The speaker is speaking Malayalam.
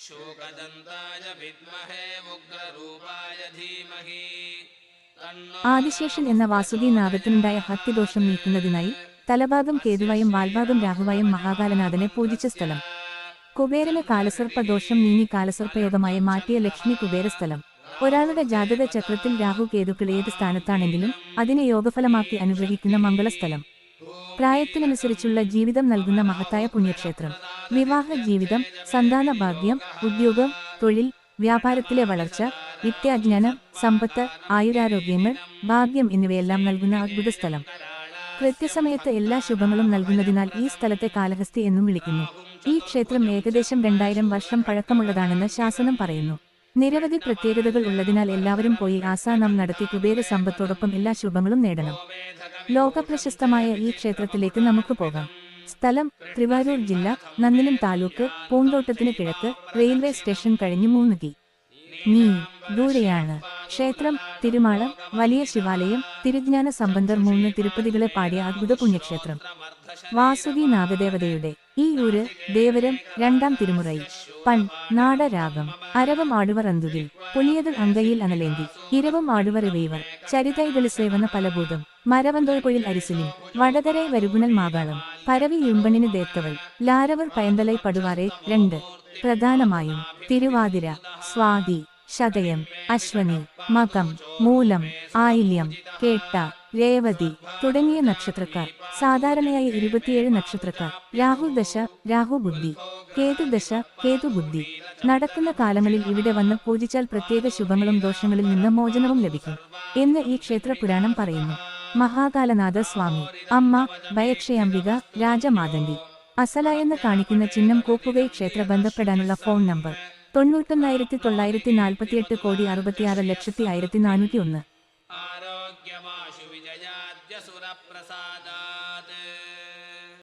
शूकदन्ताय विद्महे उग्ररूपाय धीमहि ആദിശേഷൻ എന്ന വാസുകി നാഗത്തിനുണ്ടായ ഹത്യദോഷം നീക്കുന്നതിനായി തലഭാഗം കേതുവായും വാൽഭാഗം രാഹുവായും മഹാകാലനാഥനെ പൂജിച്ച സ്ഥലം. കുബേരന് കാലസർപ്പദോഷം നീങ്ങി കാലസർപ്പയോഗമായി മാറ്റിയ ലക്ഷ്മി കുബേരസ്ഥലം. ഒരാളുടെ ജാതക ചക്രത്തിൽ രാഹു കേതുക്കൾ ഏത് സ്ഥാനത്താണെങ്കിലും അതിനെ യോഗഫലമാക്കി അനുഗ്രഹിക്കുന്ന മംഗളസ്ഥലം. പ്രായത്തിനനുസരിച്ചുള്ള ജീവിതം നൽകുന്ന മഹത്തായ പുണ്യക്ഷേത്രം. വിവാഹ ജീവിതം, സന്താന ഭാഗ്യം, ഉദ്യോഗം, തൊഴിൽ, വ്യാപാരത്തിലെ വളർച്ച, വിദ്യാജ്ഞാനം, സമ്പത്ത്, ആയുരാരോഗ്യങ്ങൾ, ഭാഗ്യം എന്നിവയെല്ലാം നൽകുന്ന അദ്ഭുത സ്ഥലം. കൃത്യസമയത്ത് എല്ലാ ശുഭങ്ങളും നൽകുന്നതിനാൽ ഈ സ്ഥലത്തെ കാലഹസ്തി എന്നും വിളിക്കുന്നു. ഈ ക്ഷേത്രം ഏകദേശം 2000 വർഷം പഴക്കമുള്ളതാണെന്ന് ശാസനം പറയുന്നു. നിരവധി പ്രത്യേകതകൾ ഉള്ളതിനാൽ എല്ലാവരും പോയി ആസാനം നടത്തി കുബേര സമ്പത്തോടൊപ്പം എല്ലാ ശുഭങ്ങളും നേടണം. ലോകപ്രശസ്തമായ ഈ ക്ഷേത്രത്തിലേക്ക് നമുക്ക് പോകാം. സ്ഥലം: തിരുവാരൂർ ജില്ല, നന്ദിലം താലൂക്ക്, പൂന്തോട്ടത്തിന് കിഴക്ക്, റെയിൽവേ സ്റ്റേഷൻ കഴിഞ്ഞ് 3 മീ ദൂരെയാണ്. ക്ഷേത്രം: തിരുമാളം, വലിയ ശിവാലയം, തിരുജ്ഞാന സംബന്ധർ 3 തിരുപ്പതികളെ പാടിയ അദ്ഭുത പുണ്യക്ഷേത്രം. വാസുകി നാഗദേവതയുടെ ഈ ഊര് ദേവരം 2ാം തിരുമുറൈ. പൺ നാടരാഗം. അരവം ആടുവർ അന്തുകിൽ പുലിയതൽ അങ്കയിൽ അനലേന്തി ഇരവും ആടുവർ ഇവൈവർ ചരിതൈകളിസേവന പലഭൂതം മരവന്തോയ്പൊഴിൽ അരിസിലിൻ വടകരൈ വരുകുണൽ മാകാളം പരവി യുമ്പണിന് ദേത്തവൾ ലാരവർ പയന്തലൈ പടുവാറെ 2. പ്രധാനമായും തിരുവാതിര, സ്വാതി, ശതയം, അശ്വനി, മകം, മൂലം, ആയില്യം, കേട്ട, രേവതി തുടങ്ങിയ നക്ഷത്രക്കാർ. സാധാരണയായി 27 നക്ഷത്രക്കാർ. രാഹുദശ, രാഹുബുദ്ധി, കേതുദശ, കേതുബുദ്ധി നടക്കുന്ന കാലങ്ങളിൽ ഇവിടെ വന്ന് പൂജിച്ചാൽ പ്രത്യേക ശുഭങ്ങളും ദോഷങ്ങളിൽ നിന്ന് മോചനവും ലഭിക്കും എന്ന് ഈ ക്ഷേത്ര പുരാണം പറയുന്നു. മഹാകാലനാഥ സ്വാമി. അമ്മ ഭയക്ഷയാംബിക, രാജമാതണ്ടി. അസലായെന്ന് കാണിക്കുന്ന ചിഹ്നം കോപ്പുകൈ. ക്ഷേത്ര ബന്ധപ്പെടാനുള്ള ഫോൺ നമ്പർ 91,948 കോടി 66,1401. ആരോഗ്യമാശു വിജയാദ്യ സുരപ്രസാദാത്.